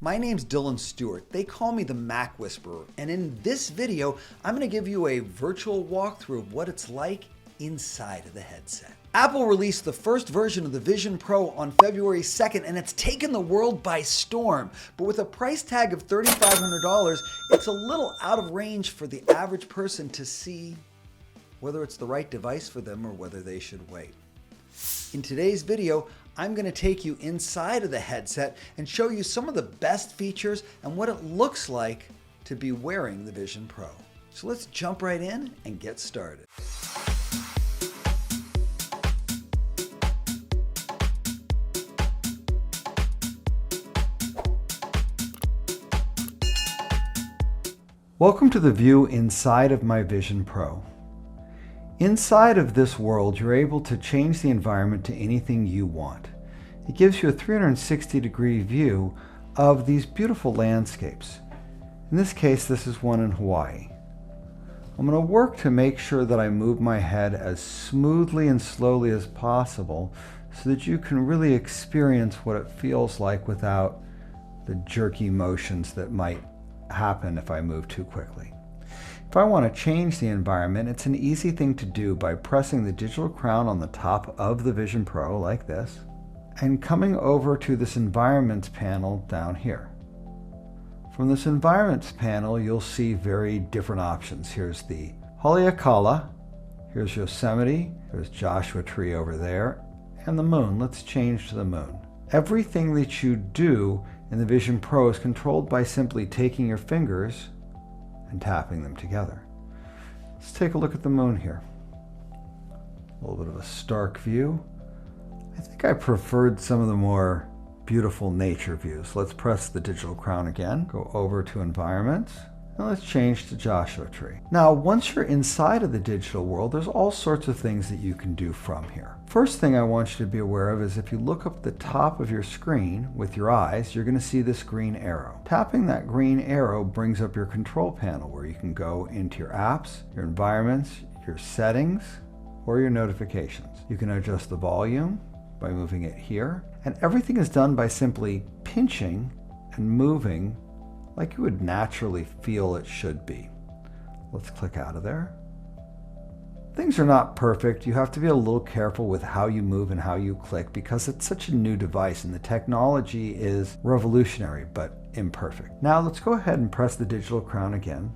My name's Dylan Stewart. They call me the MacWhisperer, and in this video, I'm going to give you a virtual walkthrough of what it's like inside of the headset. Apple released the first version of the Vision Pro on February 2nd, and it's taken the world by storm. But with a price tag of $3,500, it's a little out of range for the average person to see whether it's the right device for them or whether they should wait. In today's video, I'm going to take you inside of the headset and show you some of the best features and what it looks like to be wearing the Vision Pro. So let's jump right in and get started. Welcome to the view inside of my Vision Pro. Inside of this world, you're able to change the environment to anything you want. It gives you a 360-degree view of these beautiful landscapes. In this case, this is one in Hawaii. I'm going to work to make sure that I move my head as smoothly and slowly as possible so that you can really experience what it feels like without the jerky motions that might happen if I move too quickly. If I want to change the environment, it's an easy thing to do by pressing the digital crown on the top of the Vision Pro like this, and coming over to this Environments panel down here. From this Environments panel, you'll see very different options. Here's the Haleakala, here's Yosemite, there's Joshua Tree over there, and the moon. Let's change to the moon. Everything that you do in the Vision Pro is controlled by simply taking your fingers and tapping them together. Let's take a look at the moon here. A little bit of a stark view. I think I preferred some of the more beautiful nature views. Let's press the digital crown again, go over to Environments, and let's change to Joshua Tree. Now, once you're inside of the digital world, there's all sorts of things that you can do from here. First thing I want you to be aware of is if you look up at the top of your screen with your eyes, you're going to see this green arrow. Tapping that green arrow brings up your control panel where you can go into your apps, your environments, your settings, or your notifications. You can adjust the volume by moving it here, and everything is done by simply pinching and moving like you would naturally feel it should be. Let's click out of there. Things are not perfect. You have to be a little careful with how you move and how you click because it's such a new device and the technology is revolutionary but imperfect. Now let's go ahead and press the digital crown again,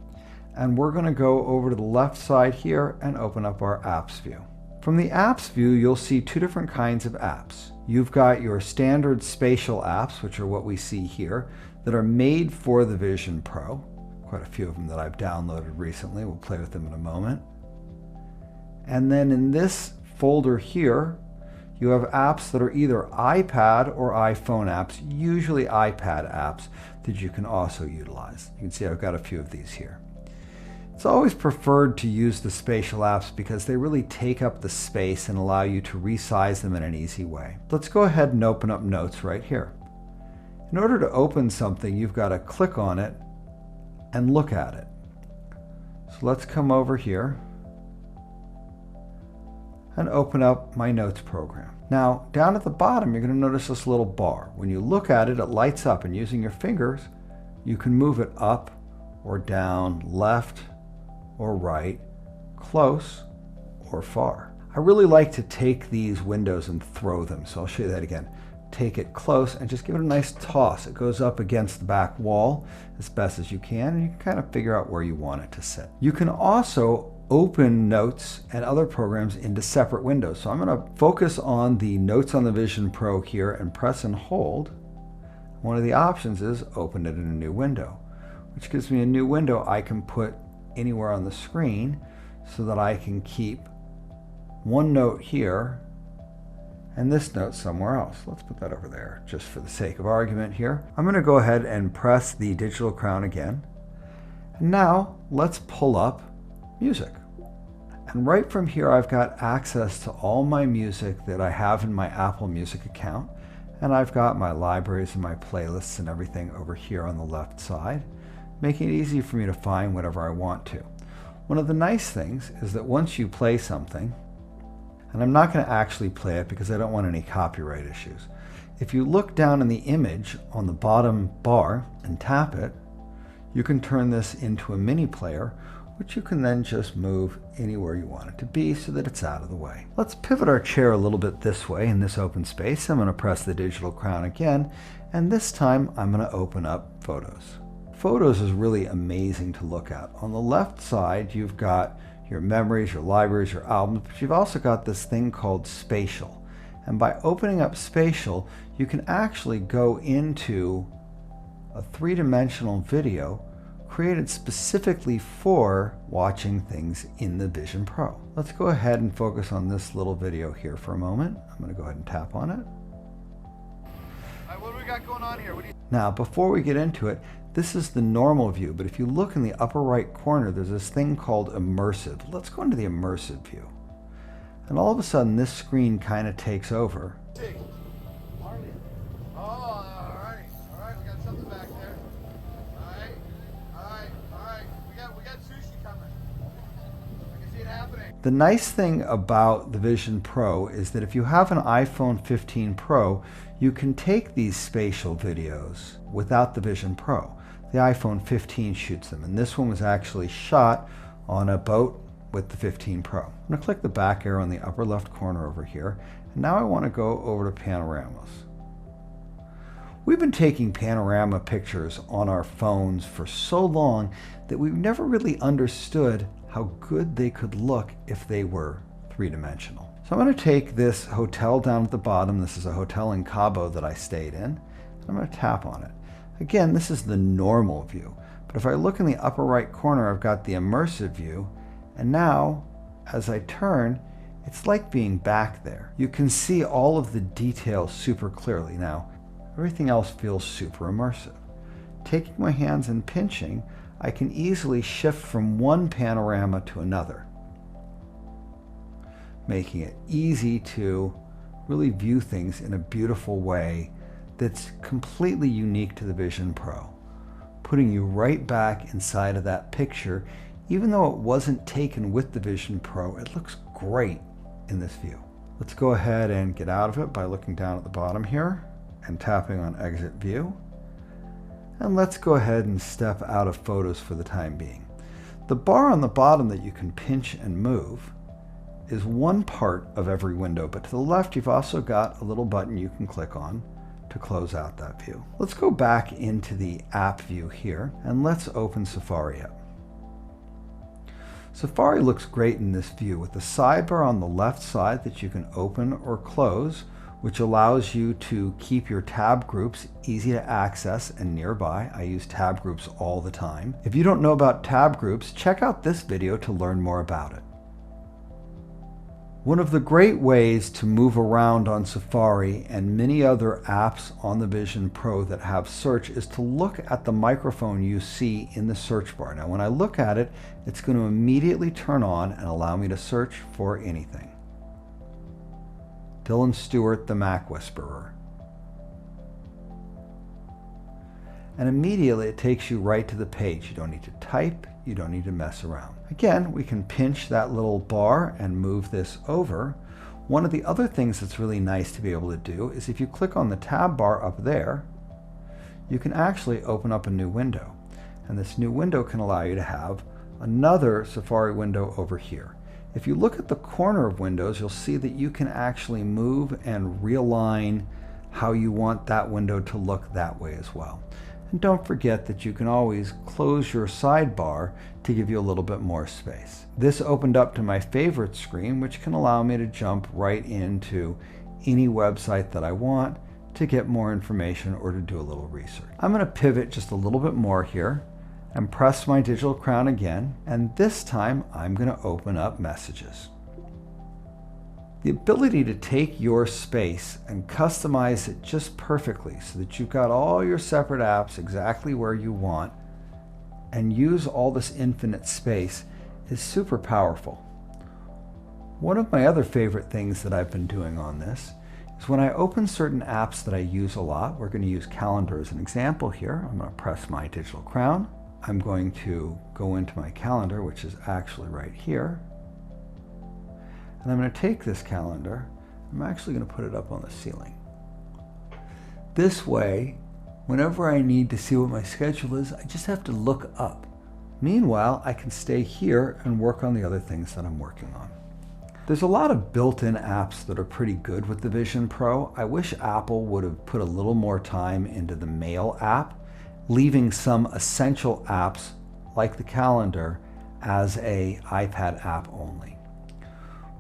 and we're going to go over to the left side here and open up our apps view. From the apps view, you'll see two different kinds of apps. You've got your standard spatial apps, which are what we see here, that are made for the Vision Pro. Quite a few of them that I've downloaded recently. We'll play with them in a moment. And then in this folder here, you have apps that are either iPad or iPhone apps, usually iPad apps that you can also utilize. You can see I've got a few of these here. It's always preferred to use the spatial apps because they really take up the space and allow you to resize them in an easy way. Let's go ahead and open up Notes right here. In order to open something, you've got to click on it and look at it. So let's come over here and open up my Notes program. Now, down at the bottom, you're going to notice this little bar. When you look at it, it lights up, and using your fingers, you can move it up or down, left or right, close or far. I really like to take these windows and throw them, so I'll show you that again. Take it close and just give it a nice toss. It goes up against the back wall as best as you can, and you can kind of figure out where you want it to sit. You can also open Notes and other programs into separate windows. So I'm going to focus on the Notes on the Vision Pro here and press and hold. One of the options is open it in a new window, which gives me a new window I can put anywhere on the screen so that I can keep one note here and this note somewhere else. Let's put that over there just for the sake of argument here. I'm going to go ahead and press the digital crown again. And now let's pull up music. And right from here I've got access to all my music that I have in my Apple Music account. And I've got my libraries and my playlists and everything over here on the left side, making it easy for me to find whatever I want to. One of the nice things is that once you play something, and I'm not going to actually play it because I don't want any copyright issues, If you look down in the image on the bottom bar and tap it, you can turn this into a mini player, which you can then just move anywhere you want it to be so that it's out of the way. Let's pivot our chair a little bit this way in this open space. I'm going to press the digital crown again, and this time I'm going to open up Photos. Photos is really amazing to look at. On the left side, you've got your memories, your libraries, your albums, but you've also got this thing called Spatial. And by opening up Spatial, you can actually go into a three-dimensional video created specifically for watching things in the Vision Pro. Let's go ahead and focus on this little video here for a moment. I'm going to go ahead and tap on it. What do we got going on here? Now, before we get into it, this is the normal view, but if you look in the upper right corner, there's this thing called Immersive. Let's go into the Immersive view. And all of a sudden, this screen kind of takes over. Oh, all right, we got something back there. All right. We got sushi coming. I can see it happening. The nice thing about the Vision Pro is that if you have an iPhone 15 Pro, you can take these spatial videos without the Vision Pro. The iPhone 15 shoots them, and this one was actually shot on a boat with the 15 Pro. I'm going to click the back arrow in the upper left corner over here, and now I want to go over to panoramas. We've been taking panorama pictures on our phones for so long that we've never really understood how good they could look if they were three-dimensional. So I'm going to take this hotel down at the bottom. This is a hotel in Cabo that I stayed in. I'm going to tap on it. Again, this is the normal view, but if I look in the upper right corner, I've got the immersive view, and now as I turn, it's like being back there. You can see all of the details super clearly. Now, everything else feels super immersive. Taking my hands and pinching, I can easily shift from one panorama to another, making it easy to really view things in a beautiful way that's completely unique to the Vision Pro, putting you right back inside of that picture. Even though it wasn't taken with the Vision Pro, it looks great in this view. Let's go ahead and get out of it by looking down at the bottom here and tapping on Exit View. And let's go ahead and step out of Photos for the time being. The bar on the bottom that you can pinch and move is one part of every window, but to the left you've also got a little button you can click on to close out that view. Let's go back into the app view here and let's open Safari up. Safari looks great in this view with the sidebar on the left side that you can open or close, which allows you to keep your tab groups easy to access and nearby. I use tab groups all the time. If you don't know about tab groups, check out this video to learn more about it. One of the great ways to move around on Safari and many other apps on the Vision Pro that have search is to look at the microphone you see in the search bar. Now, when I look at it, it's going to immediately turn on and allow me to search for anything. Dylan Stewart, the MacWhisperer. And immediately it takes you right to the page. You don't need to type, you don't need to mess around. Again, we can pinch that little bar and move this over. One of the other things that's really nice to be able to do is if you click on the tab bar up there, you can actually open up a new window. And this new window can allow you to have another Safari window over here. If you look at the corner of windows, you'll see that you can actually move and realign how you want that window to look that way as well. And don't forget that you can always close your sidebar to give you a little bit more space. This opened up to my favorite screen, which can allow me to jump right into any website that I want to get more information or to do a little research. I'm going to pivot just a little bit more here and press my digital crown again, and this time I'm going to open up Messages. The ability to take your space and customize it just perfectly so that you've got all your separate apps exactly where you want and use all this infinite space is super powerful. One of my other favorite things that I've been doing on this is when I open certain apps that I use a lot. We're going to use Calendar as an example here. I'm going to press my digital crown. I'm going to go into my calendar, which is actually right here. And I'm going to take this calendar, I'm actually going to put it up on the ceiling. This way, whenever I need to see what my schedule is, I just have to look up. Meanwhile, I can stay here and work on the other things that I'm working on. There's a lot of built-in apps that are pretty good with the Vision Pro. I wish Apple would have put a little more time into the Mail app, leaving some essential apps like the calendar as an iPad app only.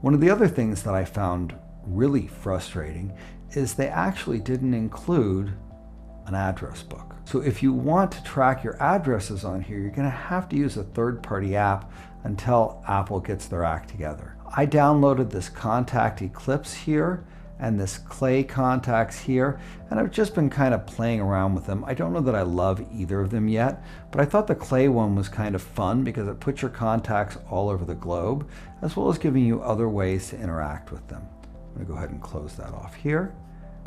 One of the other things that I found really frustrating is they actually didn't include an address book. So if you want to track your addresses on here, you're going to have to use a third-party app until Apple gets their act together. I downloaded this Contact Eclipse here and this Clay Contacts here, and I've just been kind of playing around with them. I don't know that I love either of them yet, but I thought the Clay one was kind of fun because it puts your contacts all over the globe, as well as giving you other ways to interact with them. I'm going to go ahead and close that off here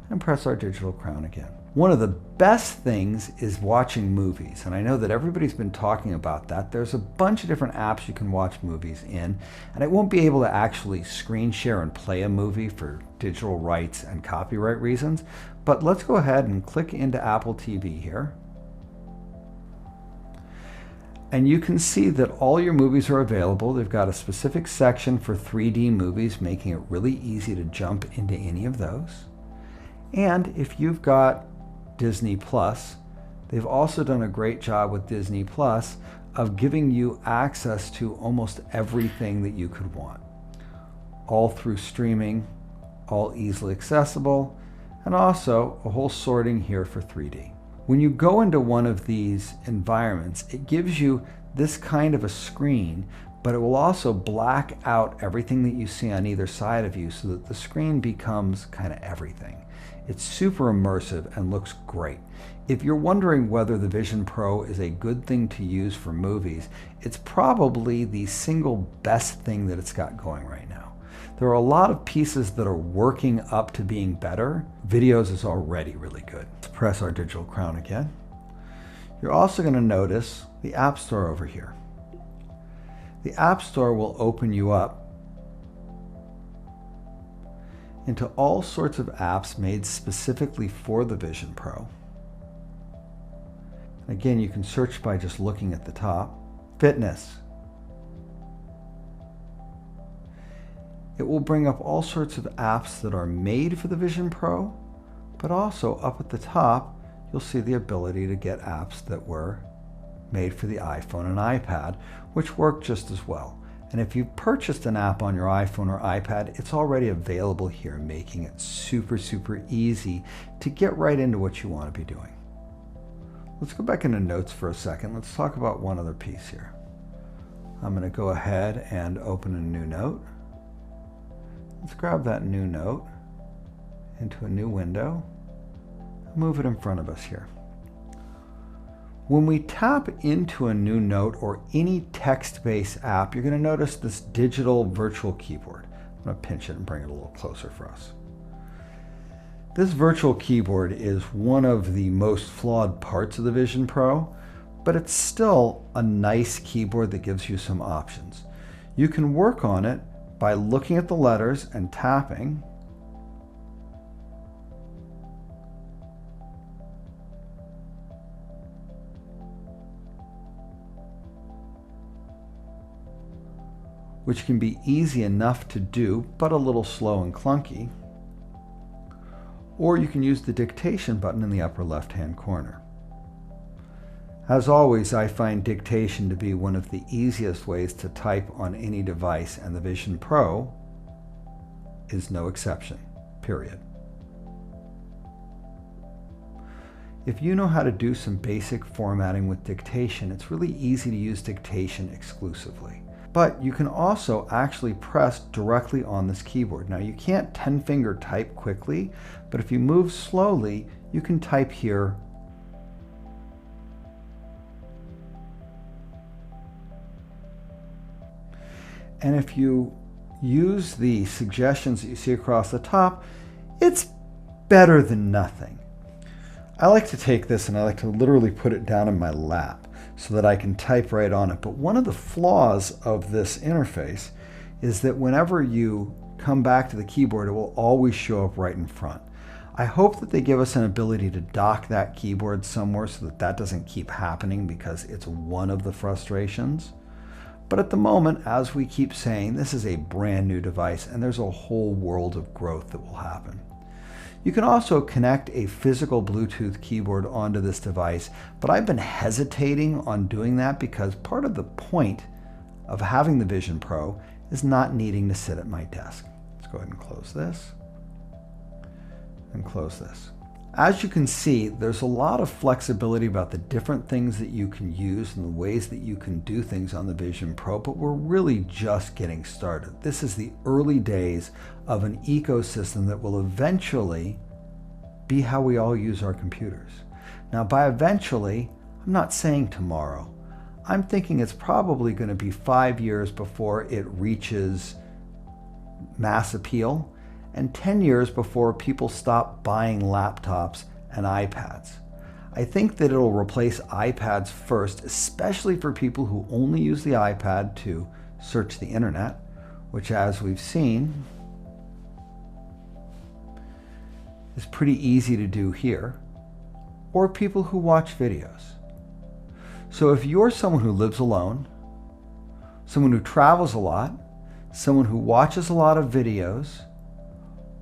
and press our digital crown again. One of the best things is watching movies, and I know that everybody's been talking about that. There's a bunch of different apps you can watch movies in, and I won't be able to actually screen share and play a movie for digital rights and copyright reasons, but let's go ahead and click into Apple TV here. And you can see that all your movies are available. They've got a specific section for 3D movies, making it really easy to jump into any of those. And if you've got Disney Plus, they've also done a great job with Disney Plus of giving you access to almost everything that you could want. All through streaming, all easily accessible, and also a whole sorting here for 3D. When you go into one of these environments, it gives you this kind of a screen, but it will also black out everything that you see on either side of you so that the screen becomes kind of everything. It's super immersive and looks great. If you're wondering whether the Vision Pro is a good thing to use for movies, it's probably the single best thing that it's got going right now. There are a lot of pieces that are working up to being better. Videos is already really good. Let's press our digital crown again. You're also going to notice the App Store over here. The App Store will open you up into all sorts of apps made specifically for the Vision Pro. Again, you can search by just looking at the top. Fitness. It will bring up all sorts of apps that are made for the Vision Pro, but also up at the top, you'll see the ability to get apps that were made for the iPhone and iPad, which work just as well. And if you've purchased an app on your iPhone or iPad, it's already available here, making it super, super easy to get right into what you want to be doing. Let's go back into Notes for a second. Let's talk about one other piece here. I'm going to go ahead and open a new note. Let's grab that new note into a new window and move it in front of us here. When we tap into a new note or any text-based app, you're going to notice this digital virtual keyboard. I'm going to pinch it and bring it a little closer for us. This virtual keyboard is one of the most flawed parts of the Vision Pro, but it's still a nice keyboard that gives you some options. You can work on it by looking at the letters and tapping. Which can be easy enough to do, but a little slow and clunky. Or you can use the dictation button in the upper left-hand corner. As always, I find dictation to be one of the easiest ways to type on any device, and the Vision Pro is no exception, period. If you know how to do some basic formatting with dictation, it's really easy to use dictation exclusively. But you can also actually press directly on this keyboard. Now you can't 10-finger type quickly, but if you move slowly, you can type here. And if you use the suggestions that you see across the top, it's better than nothing. I like to take this and I like to literally put it down in my lap so that I can type right on it. But one of the flaws of this interface is that whenever you come back to the keyboard, it will always show up right in front. I hope that they give us an ability to dock that keyboard somewhere so that that doesn't keep happening, because it's one of the frustrations. But at the moment, as we keep saying, this is a brand new device and there's a whole world of growth that will happen. You can also connect a physical Bluetooth keyboard onto this device, but I've been hesitating on doing that because part of the point of having the Vision Pro is not needing to sit at my desk. Let's go ahead and close this and close this. As you can see, there's a lot of flexibility about the different things that you can use and the ways that you can do things on the Vision Pro, but we're really just getting started. This is the early days of an ecosystem that will eventually be how we all use our computers. Now, by eventually, I'm not saying tomorrow. I'm thinking it's probably going to be 5 years before it reaches mass appeal, and 10 years before people stop buying laptops and iPads. I think that it'll replace iPads first, especially for people who only use the iPad to search the internet, which, as we've seen, is pretty easy to do here, or people who watch videos. So if you're someone who lives alone, someone who travels a lot, someone who watches a lot of videos,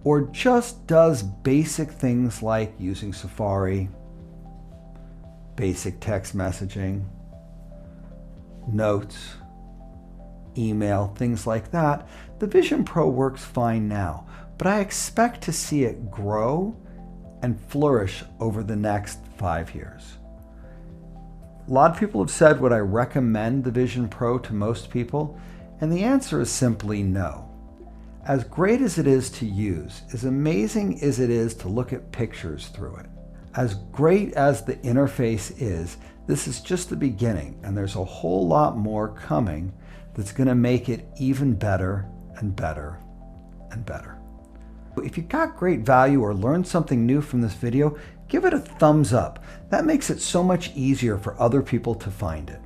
or just does basic things like using Safari, basic text messaging, notes, email, things like that, the Vision Pro works fine now, but I expect to see it grow and flourish over the next 5 years. A lot of people have said, would I recommend the Vision Pro to most people? And the answer is simply no. As great as it is to use, as amazing as it is to look at pictures through it, as great as the interface is, this is just the beginning, and there's a whole lot more coming that's going to make it even better and better and better. If you got great value or learned something new from this video, give it a thumbs up. That makes it so much easier for other people to find it.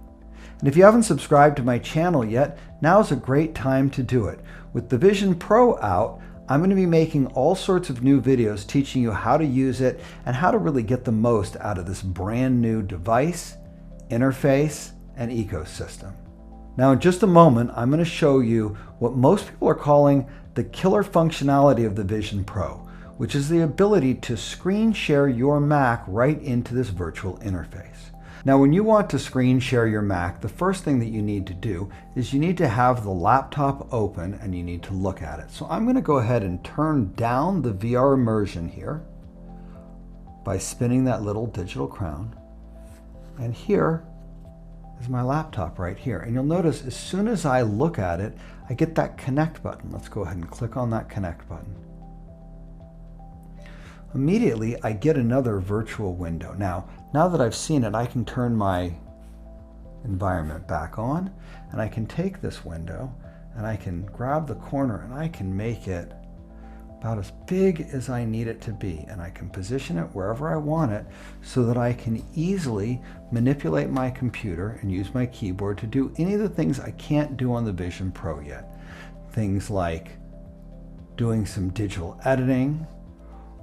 And if you haven't subscribed to my channel yet, now's a great time to do it. With the Vision Pro out, I'm going to be making all sorts of new videos teaching you how to use it and how to really get the most out of this brand new device, interface, and ecosystem. Now, in just a moment, I'm going to show you what most people are calling the killer functionality of the Vision Pro, which is the ability to screen share your Mac right into this virtual interface. Now, when you want to screen share your Mac, the first thing that you need to do is you need to have the laptop open and you need to look at it. So I'm going to go ahead and turn down the VR immersion here by spinning that little digital crown. And here is my laptop right here. And you'll notice as soon as I look at it, I get that connect button. Let's go ahead and click on that connect button. Immediately, I get another virtual window. Now that I've seen it, I can turn my environment back on, and I can take this window and I can grab the corner and I can make it about as big as I need it to be, and I can position it wherever I want it so that I can easily manipulate my computer and use my keyboard to do any of the things I can't do on the Vision Pro yet. Things like doing some digital editing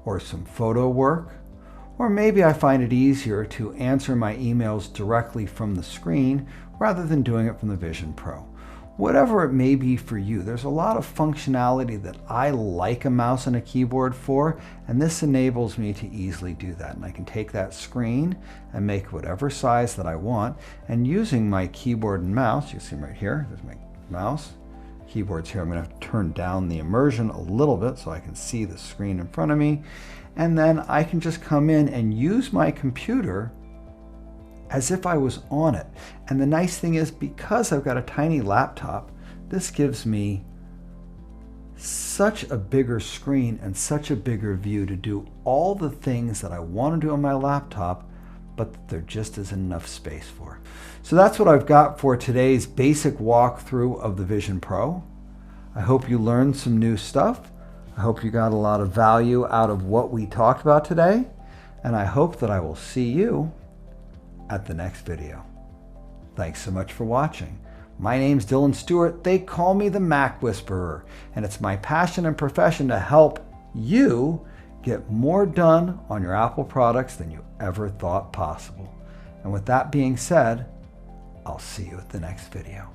or some photo work, or maybe I find it easier to answer my emails directly from the screen rather than doing it from the Vision Pro. Whatever it may be for you, there's a lot of functionality that I like a mouse and a keyboard for, and this enables me to easily do that. And I can take that screen and make whatever size that I want, and using my keyboard and mouse, you see right here, there's my mouse, keyboard's here. I'm going to have to turn down the immersion a little bit so I can see the screen in front of me, and then I can just come in and use my computer as if I was on it. And the nice thing is, because I've got a tiny laptop, this gives me such a bigger screen and such a bigger view to do all the things that I want to do on my laptop, but there just isn't enough space for. So that's what I've got for today's basic walkthrough of the Vision Pro. I hope you learned some new stuff. I hope you got a lot of value out of what we talked about today, and I hope that I will see you at the next video. Thanks so much for watching. My name's Dylan Stewart. They call me the MacWhisperer, and it's my passion and profession to help you get more done on your Apple products than you ever thought possible. And with that being said, I'll see you at the next video.